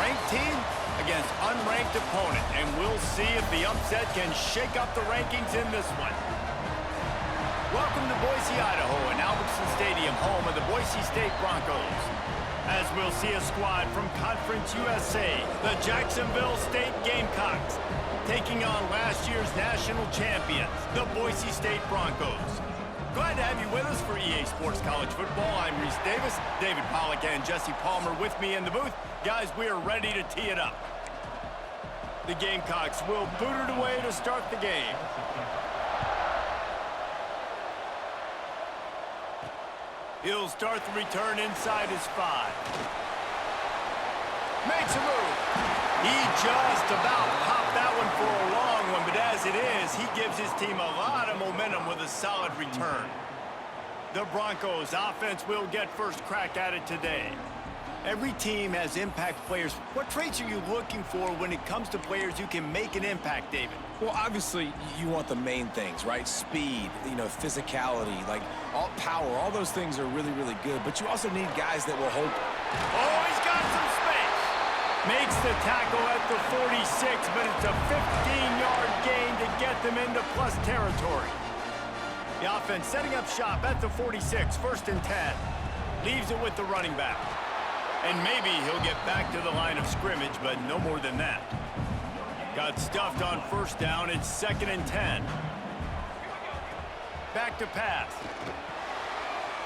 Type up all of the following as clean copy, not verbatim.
ranked team against unranked opponent, and we'll see if the upset can shake up the rankings in this one. Welcome to Boise, Idaho, and Albertson Stadium, home of the Boise State Broncos. As we'll see a squad from Conference USA, the Jacksonville State Gamecocks, taking on last year's national champions, the Boise State Broncos. Glad to have you with us for EA Sports College Football. I'm Reese Davis, David Pollack and Jesse Palmer with me in the booth. Guys, we are ready to tee it up. The Gamecocks will boot it away to start the game. He'll start the return inside his 5. Makes a move. He just about popped that one for a long one, but as it is, he gives his team a lot of momentum with a solid return. The Broncos offense will get first crack at it today. Every team has impact players. What traits are you looking for when it comes to players who can make an impact, David? Well, obviously, you want the main things, right? Speed, physicality, like all power. All those things are really, really good. But you also need guys that will hold. Oh, he's got some space. Makes the tackle at the 46, but it's a 15-yard gain to get them into plus territory. The offense setting up shop at the 46, 1st and 10. Leaves it with the running back. And maybe he'll get back to the line of scrimmage, but no more than that. Got stuffed on 1st down. It's 2nd and 10. Back to pass.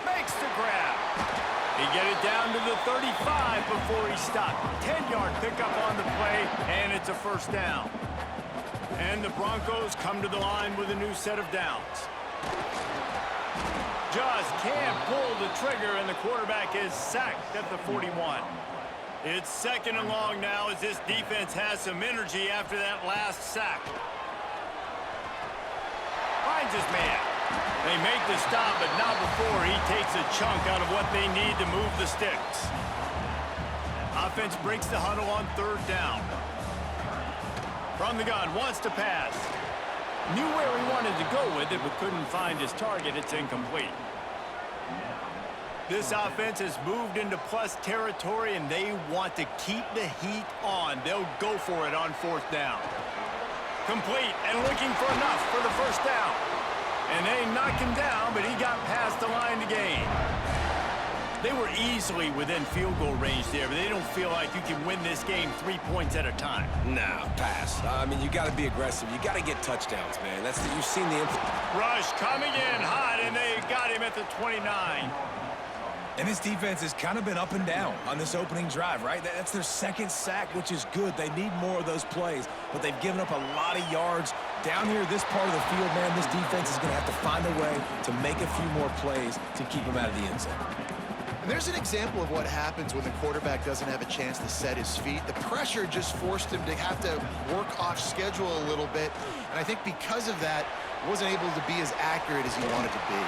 Makes the grab. He get it down to the 35 before he stopped. 10-yard pickup on the play, and it's a 1st down. And the Broncos come to the line with a new set of downs. Just can't pull the trigger, and the quarterback is sacked at the 41. It's 2nd and long now as this defense has some energy after that last sack. Finds his man. They make the stop, but not before he takes a chunk out of what they need to move the sticks. Offense breaks the huddle on 3rd down. From the gun, wants to pass. Knew where he wanted to go with it, but couldn't find his target. It's incomplete. This offense has moved into plus territory, and they want to keep the heat on. They'll go for it on 4th down. Complete, and looking for enough for the 1st down. And they knocked him down, but he got past the line to gain. They were easily within field goal range there, but they don't feel like you can win this game 3 points at a time. Nah, pass. I mean, you got to be aggressive. You got to get touchdowns, man. You've seen the rush coming in hot, and they got him at the 29. And this defense has kind of been up and down on this opening drive, right? That's their 2nd sack, which is good. They need more of those plays, but they've given up a lot of yards. Down here, this part of the field, man, this defense is going to have to find a way to make a few more plays to keep them out of the end zone. And there's an example of what happens when the quarterback doesn't have a chance to set his feet. The pressure just forced him to have to work off schedule a little bit. And I think because of that, wasn't able to be as accurate as he wanted to be.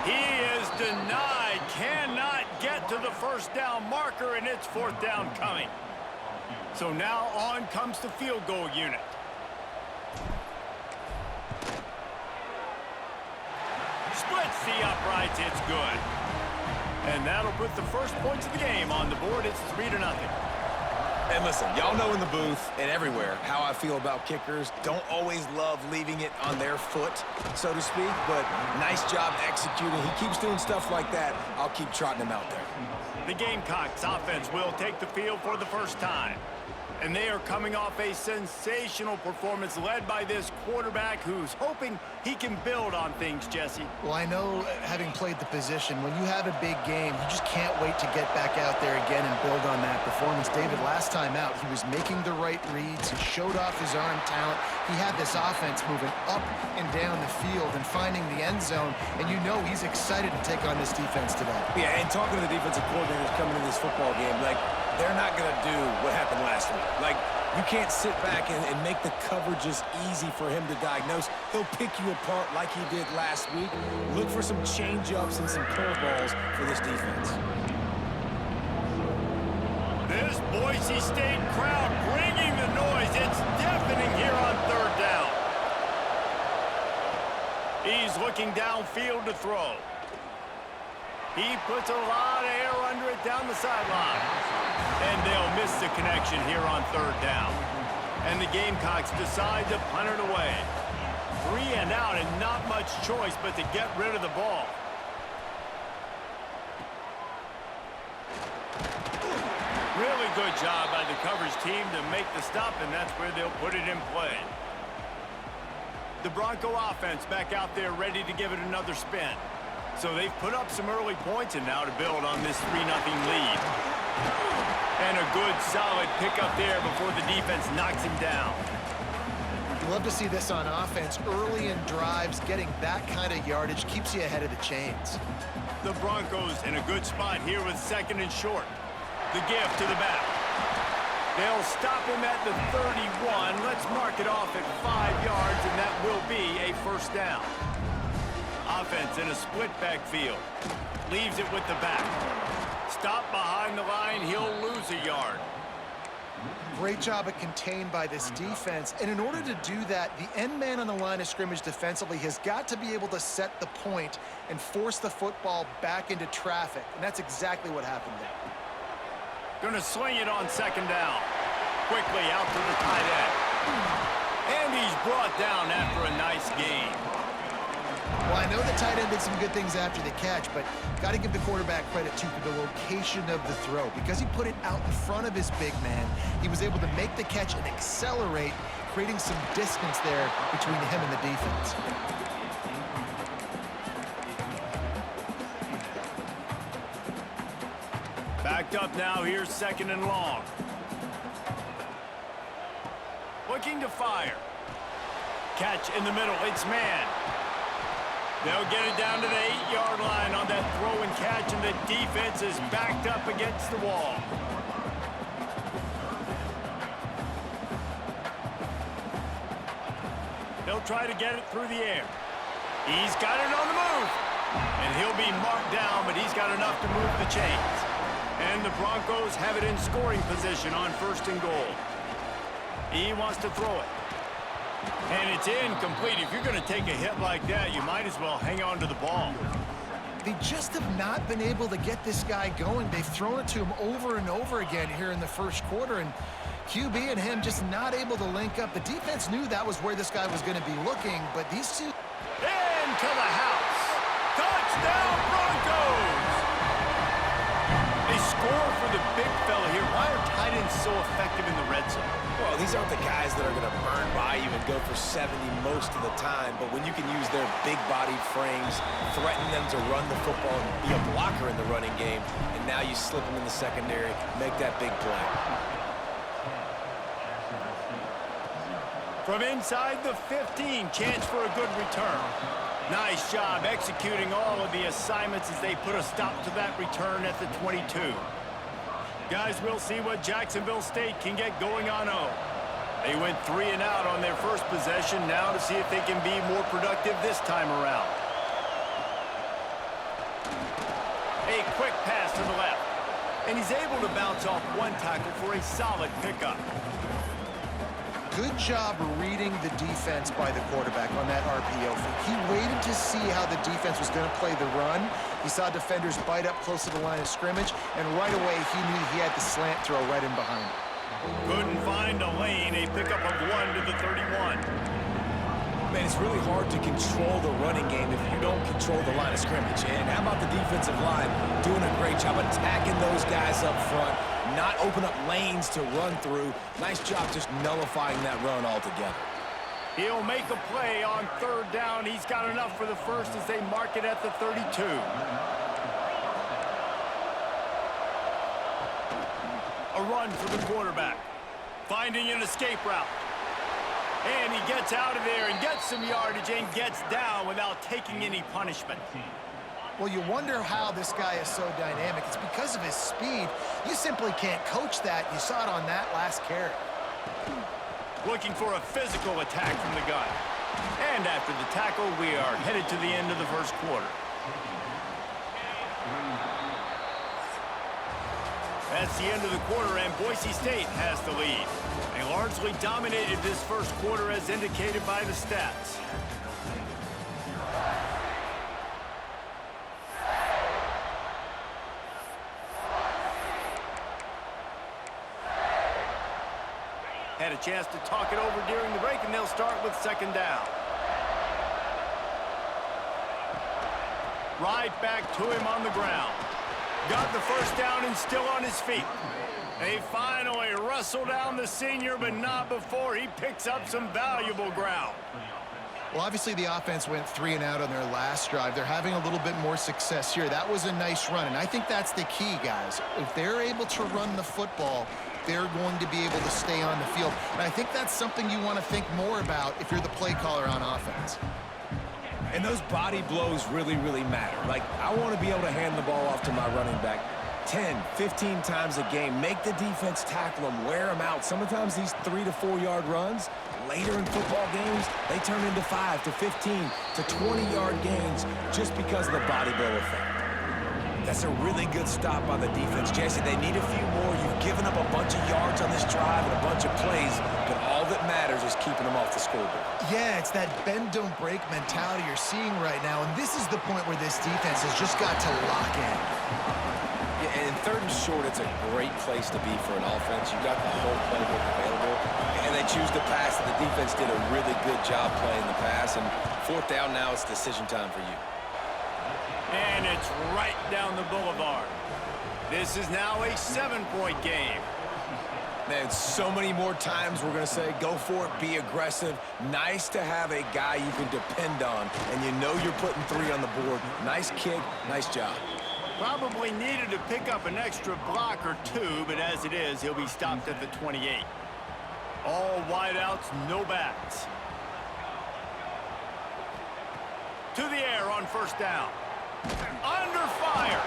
He is denied, cannot get to the 1st down marker, and it's 4th down coming. So now on comes the field goal unit. Splits the uprights, it's good. And that'll put the first points of the game on the board. It's 3-0. And listen, y'all know in the booth and everywhere how I feel about kickers. Don't always love leaving it on their foot, so to speak, but nice job executing. He keeps doing stuff like that. I'll keep trotting him out there. The Gamecocks offense will take the field for the 1st time. And they are coming off a sensational performance led by this quarterback who's hoping he can build on things, Jesse. Well, I know, having played the position, when you have a big game, you just can't wait to get back out there again and build on that performance. David, last time out, he was making the right reads. He showed off his arm talent. He had this offense moving up and down the field and finding the end zone, and you know he's excited to take on this defense today. Yeah, and talking to the defensive coordinators coming to this football game, they're not going to do what happened last week. You can't sit back and make the coverages easy for him to diagnose. He'll pick you apart like he did last week. Look for some change-ups and some curveballs for this defense. This Boise State crowd bringing the noise. It's deafening here on 3rd down. He's looking downfield to throw. He puts a lot of air under it down the sideline. And they'll miss the connection here on third down. And the Gamecocks decide to punt it away. 3 and out and not much choice but to get rid of the ball. Really good job by the coverage team to make the stop, and that's where they'll put it in play. The Bronco offense back out there ready to give it another spin. So they've put up some early points, and now to build on this 3-0 lead. And a good, solid pickup there before the defense knocks him down. You love to see this on offense. Early in drives, getting that kind of yardage keeps you ahead of the chains. The Broncos in a good spot here with 2nd and short. The give to the back. They'll stop him at the 31. Let's mark it off at 5 yards, and that will be a first down. Offense in a split backfield. Leaves it with the back. Stop behind the line. He'll lose a yard. Great job at contained by this defense. And in order to do that, the end man on the line of scrimmage defensively has got to be able to set the point and force the football back into traffic. And that's exactly what happened there. Going to sling it on 2nd down. Quickly out to the tight end. And he's brought down after a nice gain. Well, I know the tight end did some good things after the catch, but got to give the quarterback credit, too, for the location of the throw. Because he put it out in front of his big man, he was able to make the catch and accelerate, creating some distance there between him and the defense. Backed up now, here's 2nd and long. Looking to fire. Catch in the middle, it's man. They'll get it down to the 8-yard line on that throw and catch, and the defense is backed up against the wall. They'll try to get it through the air. He's got it on the move. And he'll be marked down, but he's got enough to move the chains. And the Broncos have it in scoring position on 1st and goal. He wants to throw it. And it's incomplete. If you're going to take a hit like that, you might as well hang on to the ball. They just have not been able to get this guy going. They've thrown it to him over and over again here in the first quarter, and QB and him just not able to link up. The defense knew that was where this guy was going to be looking, but these two... Into the house. Touchdown, Broncos! They score for the big fella here. Why are tight ends so effective in the red zone? Well, these aren't the guys that are going to burn by you and go for 70 most of the time, but when you can use their big-bodied frames, threaten them to run the football and be a blocker in the running game, and now you slip them in the secondary, make that big play. From inside the 15, chance for a good return. Nice job executing all of the assignments as they put a stop to that return at the 22. Guys, we'll see what Jacksonville State can get going on 0. They went 3 and out on their first possession, now to see if they can be more productive this time around. A quick pass to the left. And he's able to bounce off one tackle for a solid pickup. Good job reading the defense by the quarterback on that RPO. He waited to see how the defense was going to play the run. He saw defenders bite up close to the line of scrimmage, and right away he knew he had the slant throw right in behind him. Couldn't find a lane, a pickup of 1 to the 31. Man, it's really hard to control the running game if you don't control the line of scrimmage. And how about the defensive line doing a great job attacking those guys up front, not open up lanes to run through. Nice job just nullifying that run altogether. He'll make a play on 3rd down. He's got enough for the first as they mark it at the 32. A run for the quarterback. Finding an escape route. And he gets out of there and gets some yardage and gets down without taking any punishment. Well, you wonder how this guy is so dynamic. It's because of his speed. You simply can't coach that. You saw it on that last carry. Looking for a physical attack from the gun. And after the tackle, we are headed to the end of the first quarter. That's the end of the quarter, and Boise State has the lead. They largely dominated this first quarter as indicated by the stats. Had a chance to talk it over during the break, and they'll start with second down. Right back to him on the ground. Got the first down and still on his feet. They finally wrestle down the senior, but not before he picks up some valuable ground. Well, obviously the offense went 3 and out on their last drive. They're having a little bit more success here. That was a nice run, and I think that's the key, guys. If they're able to run the football, they're going to be able to stay on the field. And I think that's something you want to think more about if you're the play caller on offense. And those body blows really, really matter. Like, I want to be able to hand the ball off to my running back 10, 15 times a game. Make the defense tackle them, wear them out. Sometimes these 3 to 4 yard runs, later in football games, they turn into 5 to 15 to 20-yard gains just because of the body blow effect. That's a really good stop by the defense. Jesse, they need a few more. You've given up a bunch of yards on this drive and a bunch of plays, but all that matters is keeping them off the scoreboard. Yeah, it's that bend, don't break mentality you're seeing right now, and this is the point where this defense has just got to lock in. Yeah, and third and short, it's a great place to be for an offense. You got the whole playbook available, and they choose to pass, and the defense did a really good job playing the pass, and fourth down now, it's decision time for you. And it's right down the boulevard. This is now a 7-point game. Man, so many more times we're going to say, go for it, be aggressive. Nice to have a guy you can depend on, and you know you're putting 3 on the board. Nice kick, nice job. Probably needed to pick up an extra block or 2, but as it is, he'll be stopped at the 28. All wideouts, no backs. To the air on first down. Under fire.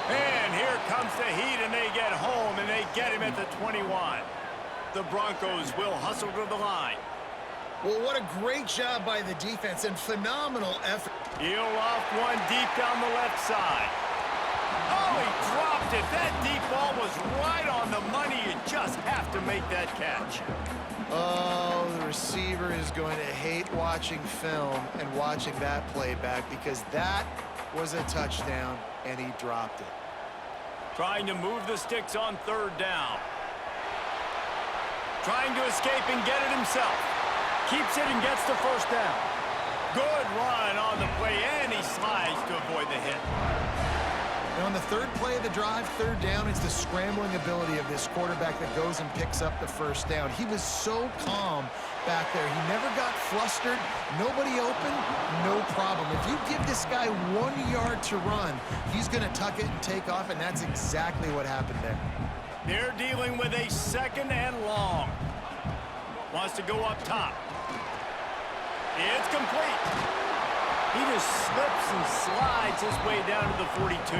And here comes the heat, and they get home, and they get him at the 21. The Broncos will hustle to the line. Well, what a great job by the defense and phenomenal effort. He'll off one deep down the left side. Oh, he dropped it. That deep ball was right on the money. You just have to make that catch. Oh, the receiver is going to hate watching film and watching that play back because that was a touchdown, and he dropped it. Trying to move the sticks on third down. Trying to escape and get it himself. Keeps it and gets the first down. Good run on the play, and he slides to avoid the hit. Now, on the third play of the drive, third down, it's the scrambling ability of this quarterback that goes and picks up the first down. He was so calm back there. He never got flustered. Nobody open, no problem. If you give this guy 1 yard to run, he's going to tuck it and take off, and that's exactly what happened there. They're dealing with a second and long. Wants to go up top. It's complete. He just slips and slides his way down to the 42.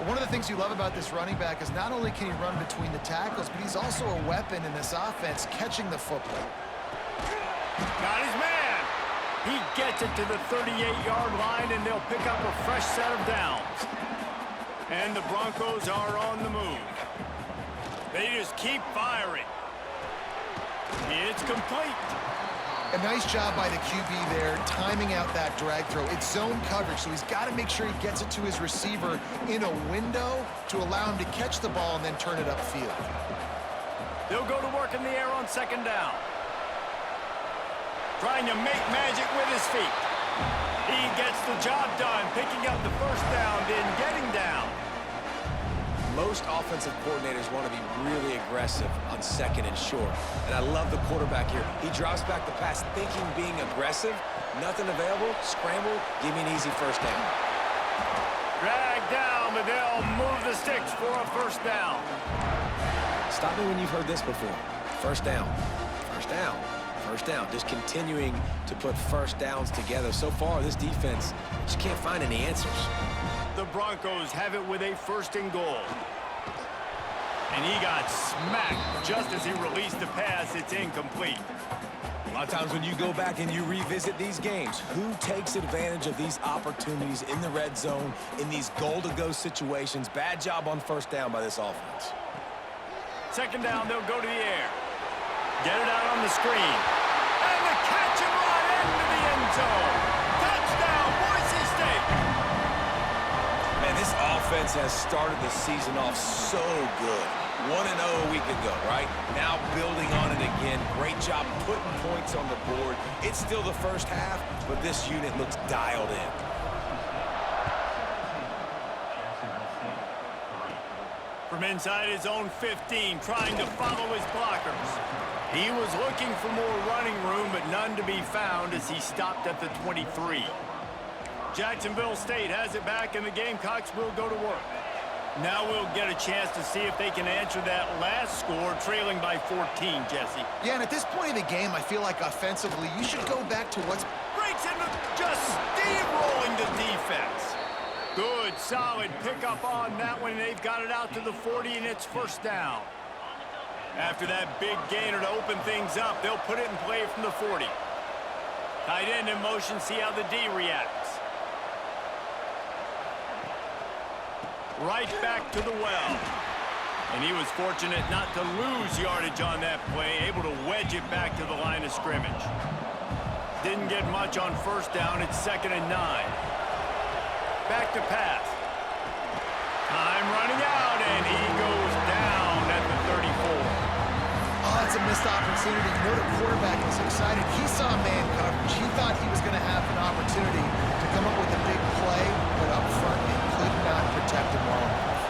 One of the things you love about this running back is not only can he run between the tackles, but he's also a weapon in this offense catching the football. Got his man. He gets it to the 38-yard line, and they'll pick up a fresh set of downs. And the Broncos are on the move. They just keep firing. It's complete. A nice job by the QB there, timing out that drag throw. It's zone coverage, so he's got to make sure he gets it to his receiver in a window to allow him to catch the ball and then turn it upfield. They'll go to work in the air on second down. Trying to make magic with his feet. He gets the job done, picking up the first down, then getting down. Most offensive coordinators want to be really aggressive on second and short. And I love the quarterback here. He drops back the pass thinking being aggressive. Nothing available. Scramble. Give me an easy first down. Drag down, but they'll move the sticks for a first down. Stop me when you've heard this before. First down. First down. First down. Just continuing to put first downs together. So far, this defense just can't find any answers. The Broncos have it with a first and goal. And he got smacked just as he released the pass. It's incomplete. A lot of times when you go back and you revisit these games, who takes advantage of these opportunities in the red zone, in these goal-to-go situations? Bad job on first down by this offense. Second down, they'll go to the air. Get it out on the screen. And the catch and run into the end zone. Touchdown, Boise State. Man, this offense has started the season off so good. 1-0 a week ago, right? Now building on it again. Great job putting points on the board. It's still the first half, but this unit looks dialed in. From inside his own 15, trying to follow his blockers. He was looking for more running room, but none to be found as he stopped at the 23. Jacksonville State has it back, and the Gamecocks will go to work. Now we'll get a chance to see if they can answer that last score, trailing by 14, Jesse. Yeah, and at this point in the game, I feel like offensively, you should go back to what's... Breaks into just steamrolling the defense. Good, solid pickup on that one. They've got it out to the 40, and it's first down. After that big gainer to open things up, they'll put it in play from the 40. Tight end in motion, see how the D reacts. Right back to the well. And he was fortunate not to lose yardage on that play, able to wedge it back to the line of scrimmage. Didn't get much on first down. It's 2nd and 9. Back to pass. Time running out, and he goes down at the 34. Oh, it's a missed opportunity. You know the quarterback is excited. He saw man coverage. He thought he was going to have an opportunity to come up with a big play, but up front, he could not protect him well enough.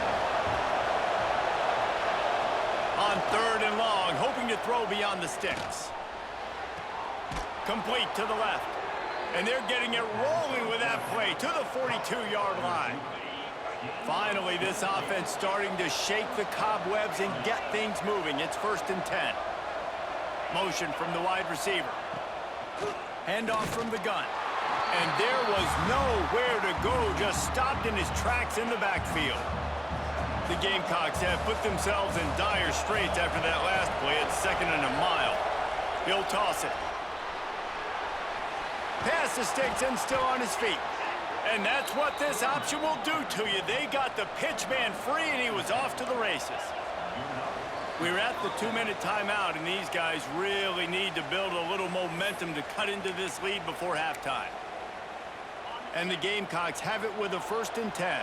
On 3rd and long, hoping to throw beyond the sticks. Complete to the left. And they're getting it rolling with that play to the 42-yard line. Finally, this offense starting to shake the cobwebs and get things moving. It's 1st and 10. Motion from the wide receiver. Handoff from the gun. And there was nowhere to go, just stopped in his tracks in the backfield. The Gamecocks have put themselves in dire straits after that last play. It's 2nd and a mile. He'll toss it. Pass the sticks and still on his feet. And that's what this option will do to you. They got the pitch man free, and he was off to the races. We're at the 2-minute timeout, and these guys really need to build a little momentum to cut into this lead before halftime. And the Gamecocks have it with a 1st and 10.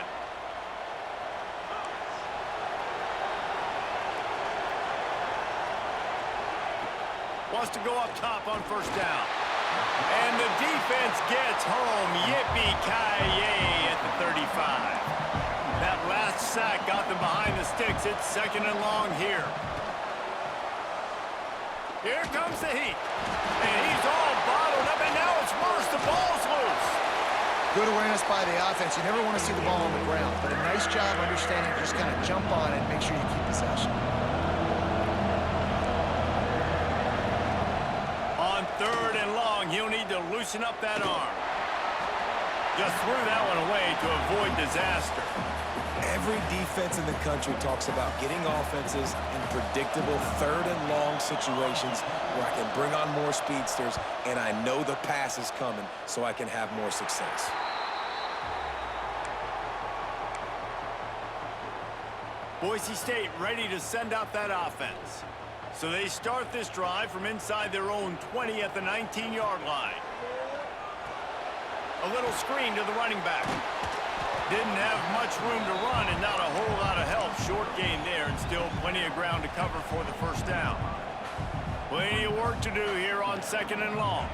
Wants to go up top on first down. And the defense gets home. Yippee-ki-yay at the 35. That last sack got them behind the sticks. It's 2nd and long here. Here comes the heat. And he's all bottled up, and now it's worse. The ball's loose. Good awareness by the offense. You never want to see the ball on the ground, but a nice job understanding just kind of jump on it and make sure you keep possession. On 3rd and long, he'll need to loosen up that arm. Just threw that one away to avoid disaster. Every defense in the country talks about getting offenses in predictable 3rd and long situations where I can bring on more speedsters and I know the pass is coming so I can have more success. Boise State ready to send out that offense. So they start this drive from inside their own 20 at the 19-yard line. A little screen to the running back. Didn't have much room to run and not a whole lot of help. Short gain there and still plenty of ground to cover for the first down. Plenty of work to do here on 2nd and long.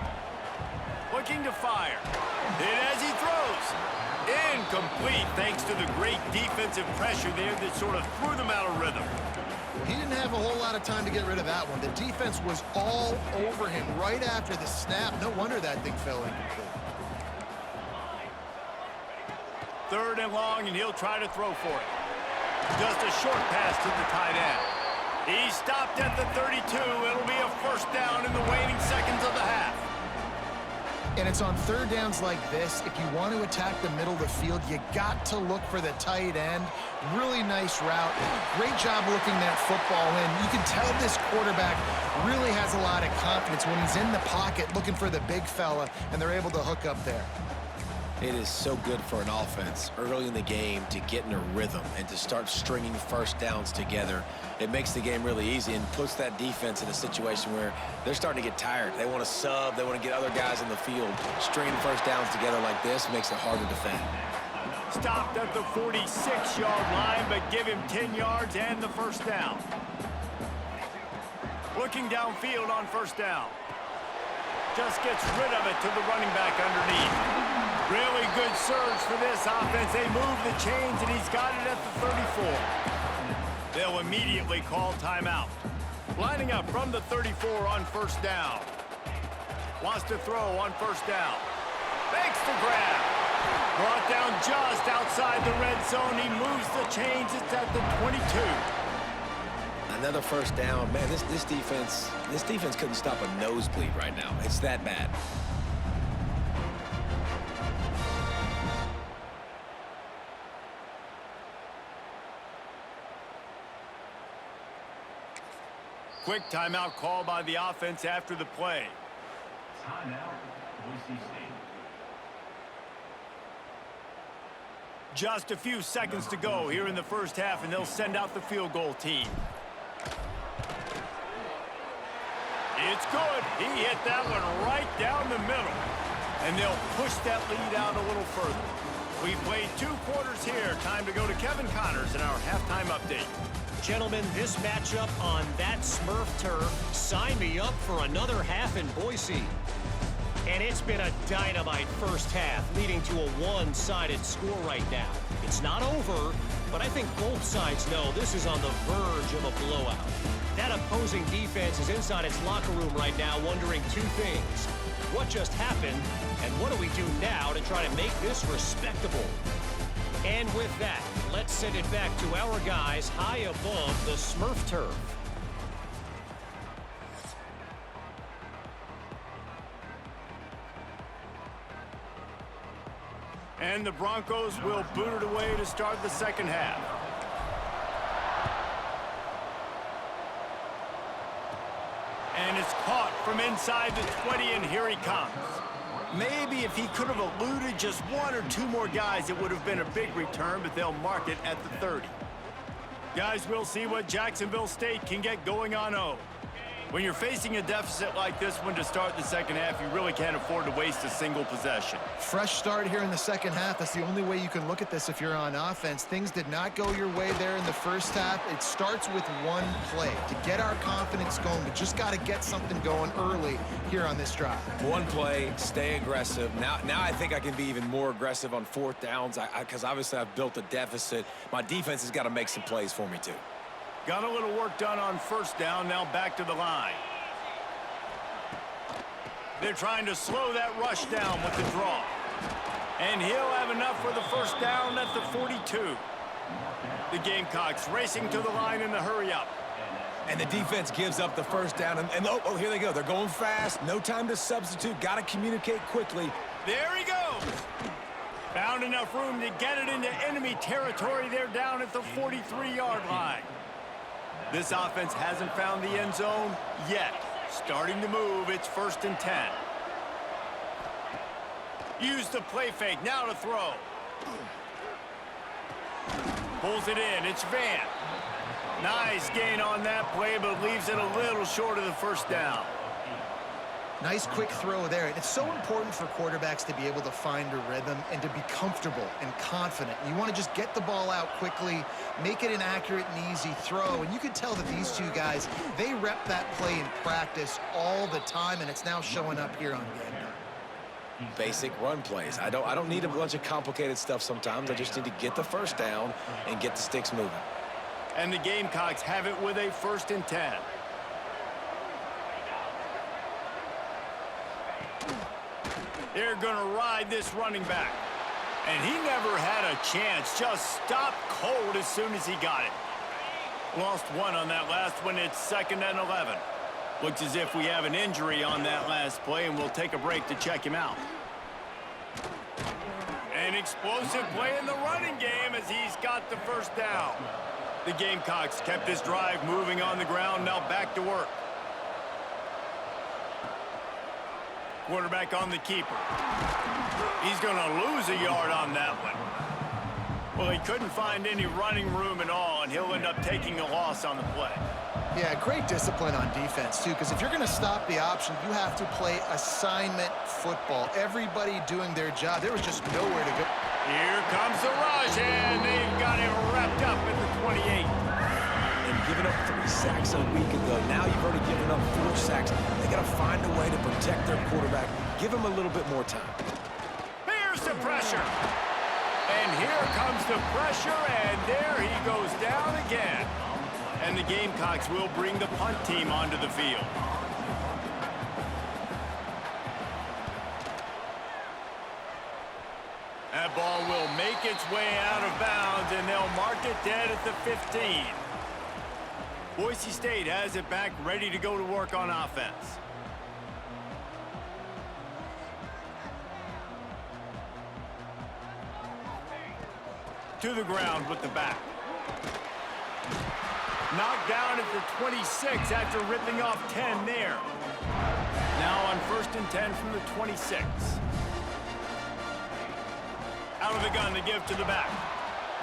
Looking to fire. Hit as he throws. Incomplete thanks to the great defensive pressure there that sort of threw them out of rhythm. He didn't have a whole lot of time to get rid of that one. The defense was all over him right after the snap. No wonder that thing fell incomplete. 3rd and long, and he'll try to throw for it. Just a short pass to the tight end. He stopped at the 32. It'll be a first down in the waning seconds of the half. And it's on 3rd downs like this. If you want to attack the middle of the field, you got to look for the tight end. Really nice route. Great job looking that football in. You can tell this quarterback really has a lot of confidence when he's in the pocket looking for the big fella, and they're able to hook up there. It is so good for an offense early in the game to get in a rhythm and to start stringing first downs together. It makes the game really easy and puts that defense in a situation where they're starting to get tired. They want to sub. They want to get other guys in the field. Stringing first downs together like this makes it hard to defend. Stopped at the 46-yard line, but give him 10 yards and the first down. Looking downfield on first down. Just gets rid of it to the running back underneath. Really good surge for this offense. They move the chains, and he's got it at the 34. They'll immediately call timeout. Lining up from the 34 on first down. Wants to throw on first down. Makes the grab. Brought down just outside the red zone. He moves the chains. It's at the 22. Another first down. Man, this defense couldn't stop a nosebleed right now. It's that bad. Quick timeout call by the offense after the play. Timeout, Boise State. Just a few seconds to go here in the first half, and they'll send out the field goal team. It's good. He hit that one right down the middle. And they'll push that lead out a little further. We've played 2 quarters here. Time to go to Kevin Connors in our halftime update. Gentlemen, this matchup on that Smurf turf, sign me up for another half in Boise. And it's been a dynamite first half, leading to a one-sided score right now. It's not over, but I think both sides know this is on the verge of a blowout. That opposing defense is inside its locker room right now wondering 2 things. What just happened, and what do we do now to try to make this respectable? And with that, let's send it back to our guys high above the Smurf turf. And the Broncos will boot it away to start the second half. And it's caught from inside the 20, and here he comes. Maybe if he could have eluded just 1 or 2 more guys, it would have been a big return, but they'll mark it at the 30. Guys, we'll see what Jacksonville State can get going on 0. When you're facing a deficit like this one to start the second half, you really can't afford to waste a single possession. Fresh start here in the second half. That's the only way you can look at this if you're on offense. Things did not go your way there in the first half. It starts with one play to get our confidence going. We just got to get something going early here on this drive. One play, stay aggressive. Now I think I can be even more aggressive on 4th downs because obviously I've built a deficit. My defense has got to make some plays for me too. Got a little work done on first down, now back to the line. They're trying to slow that rush down with the draw. And he'll have enough for the first down at the 42. The Gamecocks racing to the line in the hurry-up. And the defense gives up the first down. And oh, here they go. They're going fast. No time to substitute. Got to communicate quickly. There he goes. Found enough room to get it into enemy territory. They're down at the 43-yard line. This offense hasn't found the end zone yet. Starting to move, it's 1st and 10. Use the play fake, now to throw. Pulls it in, it's Van. Nice gain on that play, but leaves it a little short of the first down. Nice quick throw there. It's so important for quarterbacks to be able to find a rhythm and to be comfortable and confident. You want to just get the ball out quickly, make it an accurate and easy throw. And you can tell that these 2 guys, they rep that play in practice all the time, and it's now showing up here on game day. Basic run plays. I don't need a bunch of complicated stuff sometimes. I just need to get the first down and get the sticks moving. And the Gamecocks have it with a 1st and 10. They're going to ride this running back. And he never had a chance. Just stopped cold as soon as he got it. Lost 1 on that last one. It's 2nd and 11. Looks as if we have an injury on that last play, and we'll take a break to check him out. An explosive play in the running game as he's got the first down. The Gamecocks kept this drive moving on the ground. Now back to work. Quarterback on the keeper. He's going to lose a yard on that one. Well, he couldn't find any running room at all, and he'll end up taking a loss on the play. Yeah, great discipline on defense, too, because if you're going to stop the option, you have to play assignment football. Everybody doing their job. There was just nowhere to go. Here comes the rush, and they've got him wrapped up at the 28. And giving up 3 sacks a week ago. Now you've already given up 4 sacks. They got to find a way to protect their quarterback. Give him a little bit more time. Here's the pressure. And here comes the pressure, and there he goes down again. And the Gamecocks will bring the punt team onto the field. That ball will make its way out of bounds, and they'll mark it dead at the 15. Boise State has it back, ready to go to work on offense. To the ground with the back. Knocked down at the 26 after ripping off 10 there. Now on 1st and 10 from the 26. Out of the gun to give to the back.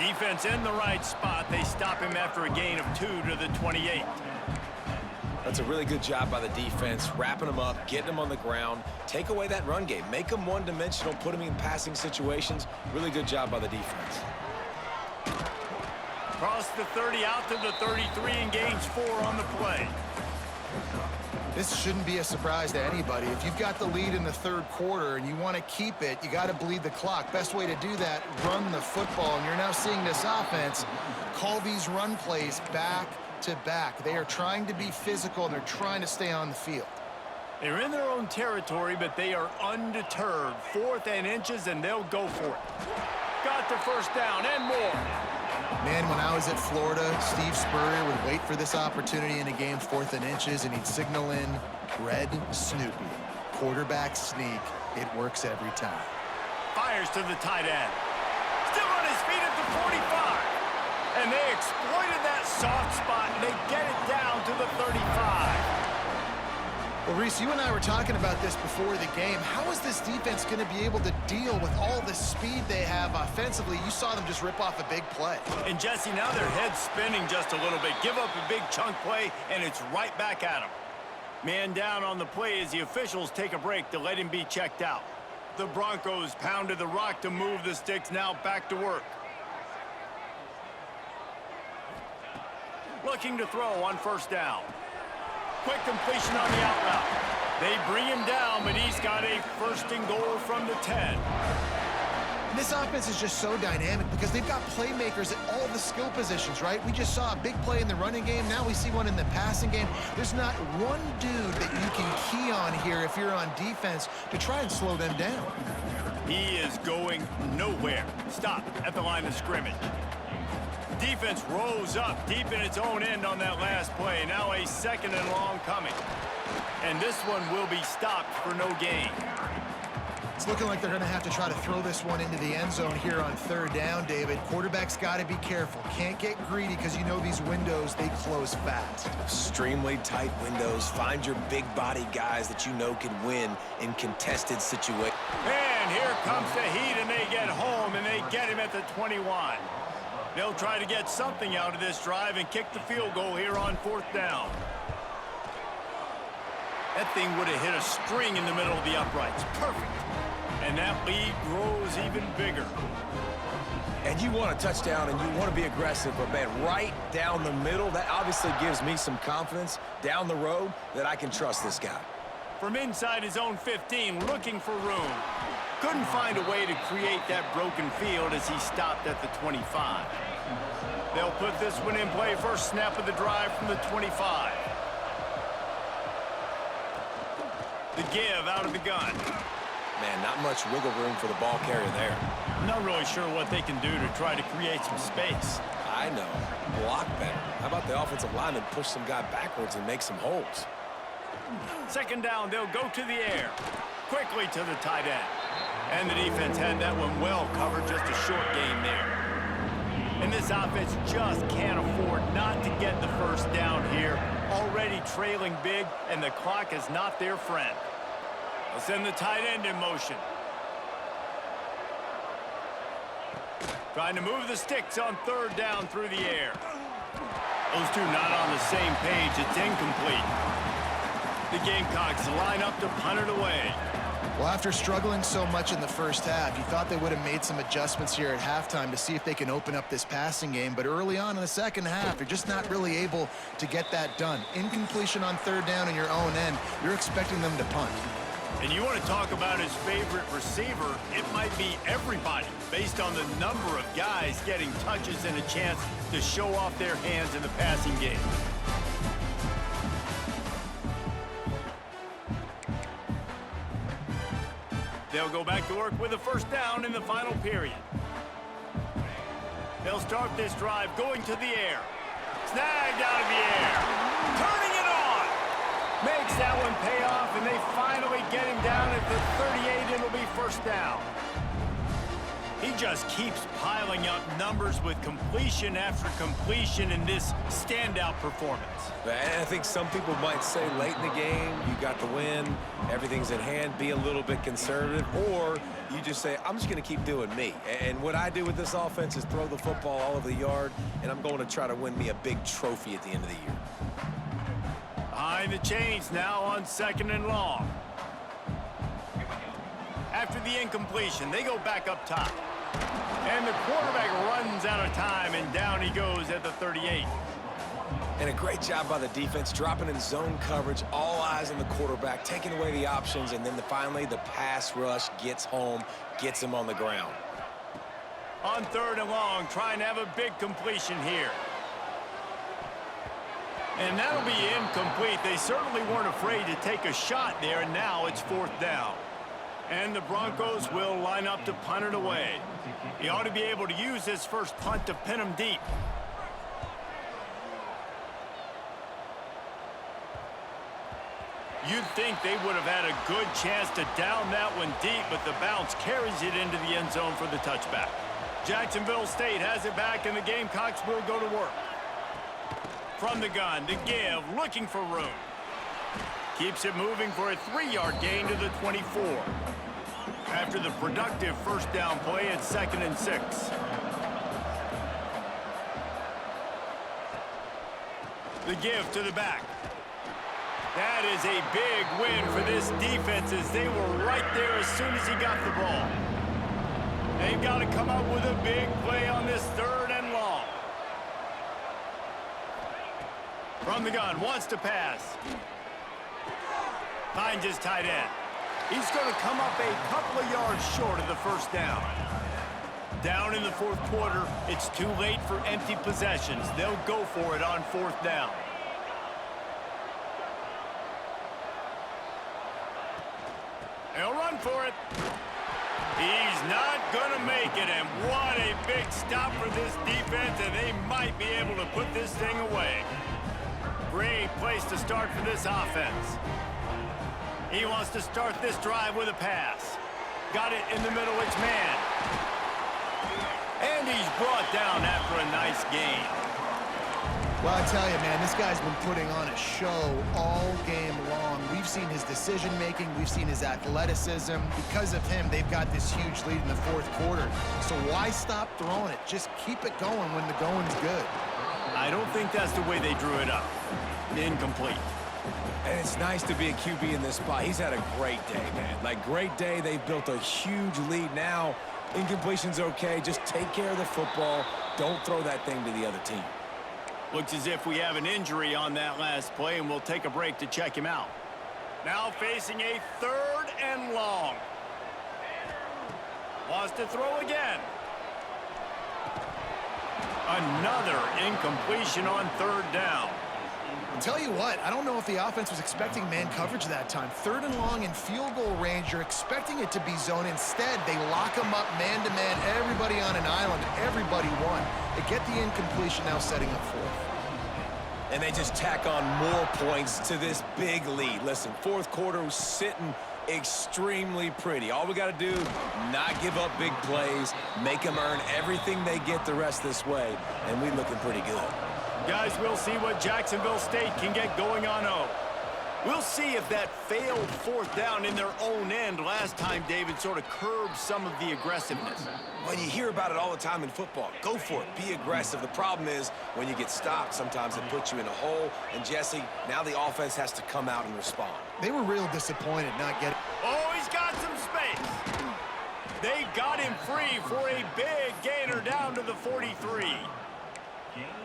Defense in the right spot. They stop him after a gain of 2 to the 28. That's a really good job by the defense, wrapping them up, getting them on the ground. Take away that run game. Make them one-dimensional, put them in passing situations. Really good job by the defense. Across the 30, out to the 33, and gains 4 on the play. This shouldn't be a surprise to anybody. If you've got the lead in the 3rd quarter and you want to keep it, you got to bleed the clock. Best way to do that, run the football. And you're now seeing this offense call these run plays back to back. They are trying to be physical, and they're trying to stay on the field. They're in their own territory, but they are undeterred. 4th and inches, and they'll go for it. Got the 1st down and more. Man, when I was at Florida, Steve Spurrier would wait for this opportunity in a game, 4th and inches, and he'd signal in Red Snoopy. Quarterback sneak. It works every time. Fires to the tight end. Still on his feet at the 45. And they exploited that soft spot, and they get it down to the 35. Well, Reese, you and I were talking about this before the game. How is this defense going to be able to deal with all the speed they have offensively? You saw them just rip off a big play. And, Jesse, now their head's spinning just a little bit. Give up a big chunk play, and it's right back at them. Man down on the play as the officials take a break to let him be checked out. The Broncos pounded the rock to move the sticks, now back to work. Looking to throw on 1st down. Quick completion on the out route. They bring him down, but he's got a 1st and goal from the 10. This offense is just so dynamic because they've got playmakers at all the skill positions, right? We just saw a big play in the running game. Now we see one in the passing game. There's not one dude that you can key on here if you're on defense to try and slow them down. He is going nowhere. Stop at the line of scrimmage. Defense rose up deep in its own end on that last play. Now a 2nd and long coming. And this one will be stopped for no gain. It's looking like they're going to have to try to throw this one into the end zone here on 3rd down, David. Quarterback's got to be careful. Can't get greedy because you know these windows, they close fast. Extremely tight windows. Find your big body guys that you know can win in contested situations. And here comes the heat, and they get home, and they get him at the 21. They'll try to get something out of this drive and kick the field goal here on 4th down. That thing would have hit a string in the middle of the uprights. Perfect. And that lead grows even bigger. And you want a touchdown and you want to be aggressive, but man, right down the middle, that obviously gives me some confidence down the road that I can trust this guy. From inside his own 15, looking for room. Couldn't find a way to create that broken field as he stopped at the 25. They'll put this one in play. 1st snap of the drive from the 25. The give out of the gun. Man, not much wiggle room for the ball carrier there. I'm not really sure what they can do to try to create some space. I know. Block better. How about the offensive lineman push some guy backwards and make some holes? 2nd down, they'll go to the air. Quickly to the tight end. And the defense had that one well covered, just a short gain there. And this offense just can't afford not to get the 1st down here. Already trailing big, and the clock is not their friend. They'll send the tight end in motion. Trying to move the sticks on 3rd down through the air. Those two not on the same page. It's incomplete. The Gamecocks line up to punt it away. Well, after struggling so much in the first half, you thought they would have made some adjustments here at halftime to see if they can open up this passing game. But early on in the second half, they're just not really able to get that done. Incompletion on third down in your own end, you're expecting them to punt. And you want to talk about his favorite receiver, it might be everybody based on the number of guys getting touches and a chance to show off their hands in the passing game. They'll go back to work with a first down in the final period. They'll start this drive going to the air. Snagged out of the air. Turning it on. Makes that one pay off, and they finally get him down at the 38. It'll be first down. He just keeps piling up numbers with completion after completion in this standout performance. And I think some people might say late in the game, you got the win, everything's at hand, be a little bit conservative, or you just say, I'm just going to keep doing me. And what I do with this offense is throw the football all over the yard, and I'm going to try to win me a big trophy at the end of the year. Behind the chains now on 2nd and long. After the incompletion, they go back up top. And the quarterback runs out of time, and down he goes at the 38. And a great job by the defense, dropping in zone coverage, all eyes on the quarterback, taking away the options, and then finally the pass rush gets home, gets him on the ground. On 3rd and long, trying to have a big completion here. And that'll be incomplete. They certainly weren't afraid to take a shot there, and now it's 4th down. And the Broncos will line up to punt it away. He ought to be able to use his first punt to pin him deep. You'd think they would have had a good chance to down that one deep, but the bounce carries it into the end zone for the touchback. Jacksonville State has it back, and the Gamecocks will go to work. From the gun, to give, looking for room. Keeps it moving for a 3-yard gain to the 24. After the productive first down play at 2nd and 6. The give to the back. That is a big win for this defense, as they were right there as soon as he got the ball. They've got to come up with a big play on this 3rd and long. From the gun, wants to pass. Finds his tight end. He's going to come up a couple of yards short of the first down. Down in the 4th quarter, it's too late for empty possessions. They'll go for it on 4th down. They'll run for it. He's not going to make it, and what a big stop for this defense, and they might be able to put this thing away. Great place to start for this offense. He wants to start this drive with a pass. Got it in the middle, it's man. And he's brought down after a nice gain. Well, I tell you, man, this guy's been putting on a show all game long. We've seen his decision-making. We've seen his athleticism. Because of him, they've got this huge lead in the 4th quarter. So why stop throwing it? Just keep it going when the going's good. I don't think that's the way they drew it up. Incomplete. And it's nice to be a QB in this spot. He's had a great day, man. Like, great day. They've built a huge lead now. Incompletion's okay. Just take care of the football. Don't throw that thing to the other team. Looks as if we have an injury on that last play, and we'll take a break to check him out. Now facing a 3rd and long. Wants to throw again. Another incompletion on 3rd down. I'll tell you what, I don't know if the offense was expecting man coverage that time. 3rd and long in field goal range, you're expecting it to be zone. Instead, they lock them up man-to-man, everybody on an island, everybody won. They get the incompletion, now setting up 4th. And they just tack on more points to this big lead. Listen, 4th quarter was sitting extremely pretty. All we got to do, not give up big plays, make them earn everything they get the rest this way, and we looking pretty good. Guys, we'll see what Jacksonville State can get going on 0. We'll see if that failed 4th down in their own end last time, David, sort of curbed some of the aggressiveness. Well, you hear about it all the time in football. Go for it. Be aggressive. The problem is when you get stopped, sometimes it puts you in a hole. And, Jesse, now the offense has to come out and respond. They were real disappointed not getting... Oh, he's He's got some space. They got him free for a big gainer down to the 43.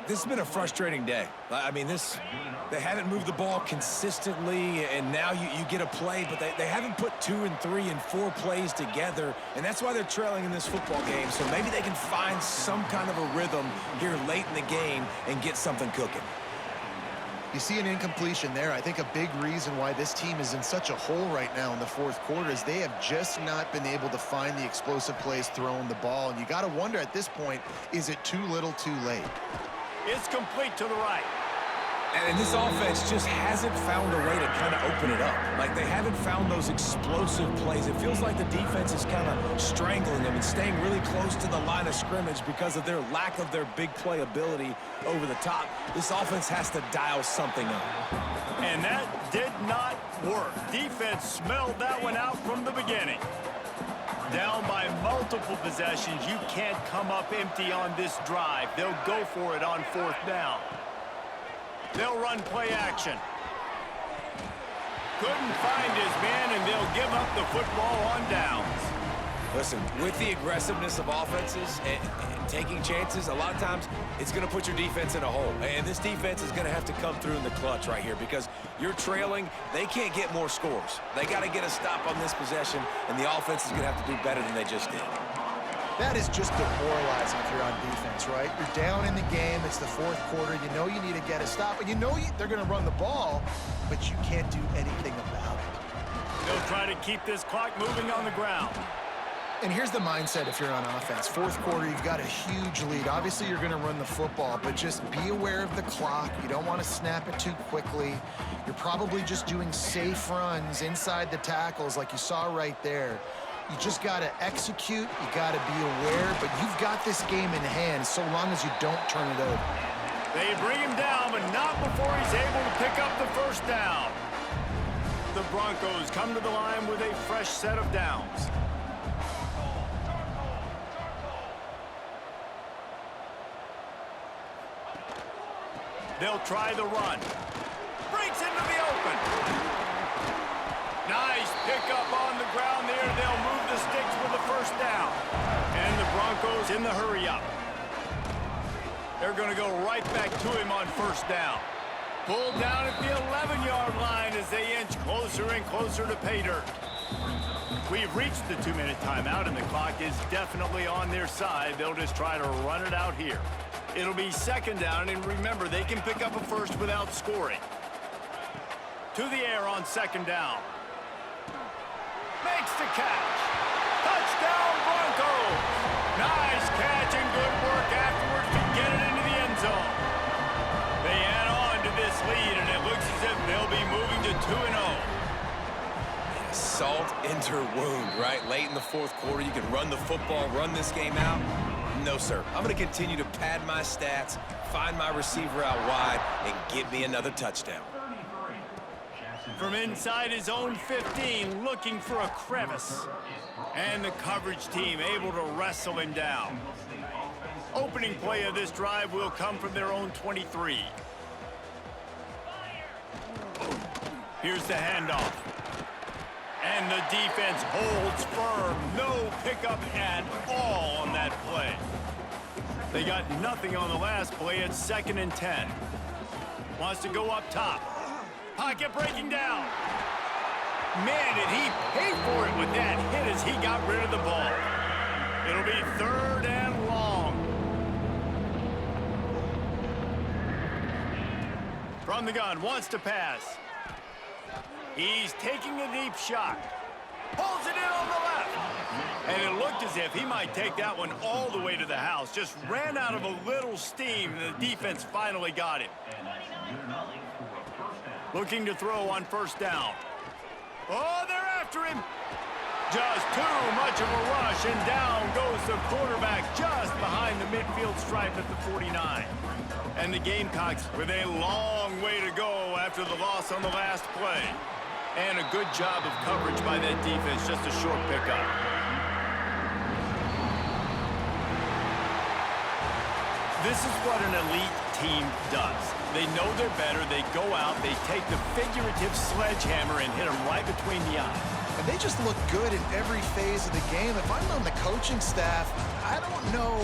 This has been a frustrating day. I mean, they haven't moved the ball consistently, and now you get a play, but they haven't put 2 and 3 and 4 plays together, and that's why they're trailing in this football game. So maybe they can find some kind of a rhythm here late in the game and get something cooking. You see an incompletion there. I think a big reason why this team is in such a hole right now in the fourth quarter is they have just not been able to find the explosive plays throwing the ball. And you got to wonder at this point, is it too little too late? It's complete to the right. And this offense just hasn't found a way to kind of open it up. Like, they haven't found those explosive plays. It feels like the defense is kind of strangling them and staying really close to the line of scrimmage because of their lack of their big play ability over the top. This offense has to dial something up. And that did not work. Defense smelled that one out from the beginning. Down by multiple possessions, you can't come up empty on this drive. They'll go for it on 4th down. They'll run play action. Couldn't find his man, and they'll give up the football on downs. Listen, with the aggressiveness of offenses and taking chances, a lot of times it's going to put your defense in a hole. And this defense is going to have to come through in the clutch right here because you're trailing. They can't get more scores. They got to get a stop on this possession, and the offense is going to have to do better than they just did. That is just demoralizing if you're on defense, right? You're down in the game. It's the fourth quarter. You know you need to get a stop, and you know they're going to run the ball, but you can't do anything about it. They'll try to keep this clock moving on the ground. And here's the mindset if you're on offense. Fourth quarter, you've got a huge lead. Obviously, you're going to run the football, but just be aware of the clock. You don't want to snap it too quickly. You're probably just doing safe runs inside the tackles like you saw right there. You just got to execute. You got to be aware, but you've got this game in hand so long as you don't turn it over. They bring him down, but not before he's able to pick up the first down. The Broncos come to the line with a fresh set of downs. They'll try the run. Breaks into the open. Nice pickup on the ground there. They'll move the sticks with the first down. And the Broncos in the hurry-up. They're going to go right back to him on first down. Pulled down at the 11-yard line as they inch closer and closer to pay dirt. We've reached the 2-minute timeout, and the clock is definitely on their side. They'll just try to run it out here. It'll be second down, and remember, they can pick up a first without scoring. To the air on second down. Makes the catch. Touchdown, Broncos. Nice catch and good work afterwards to get it into the end zone. They add on to this lead, and it looks as if they'll be moving to 2-0. Salt into her wound, right? Late in the fourth quarter, you can run the football, run this game out. No, sir. I'm going to continue to pad my stats, find my receiver out wide, and give me another touchdown. From inside his own 15, looking for a crevice. And the coverage team able to wrestle him down. Opening play of this drive will come from their own 23. Here's the handoff. And the defense holds firm. No pickup at all on that play. They got nothing on the last play. It's 2nd and 10. Wants to go up top. Pocket breaking down. Man, did he pay for it with that hit as he got rid of the ball. It'll be 3rd and long. From the gun, wants to pass. He's taking a deep shot. Pulls it in on the left. And it looked as if he might take that one all the way to the house. Just ran out of a little steam, and the defense finally got him. Looking to throw on first down. Oh, they're after him. Just too much of a rush, and down goes the quarterback just behind the midfield stripe at the 49. And the Gamecocks with a long way to go after the loss on the last play. And a good job of coverage by that defense, just a short pickup. This is what an elite team does. They know they're better, they go out, they take the figurative sledgehammer and hit them right between the eyes. and they just look good in every phase of the game. If I'm on the coaching staff, I don't know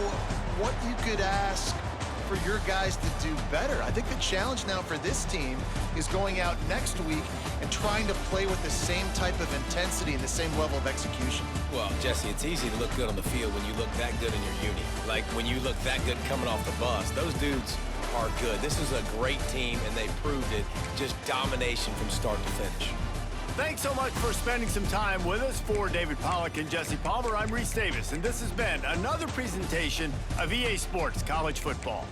what you could ask for your guys to do better. I think the challenge now for this team is going out next week and trying to play with the same type of intensity and the same level of execution. Well, Jesse, it's easy to look good on the field when you look that good in your uni. Like when you look that good coming off the bus. Those dudes are good. This is a great team, and they proved it. Just domination from start to finish. Thanks so much for spending some time with us. For David Pollack and Jesse Palmer, I'm Reese Davis, and this has been another presentation of EA Sports College Football.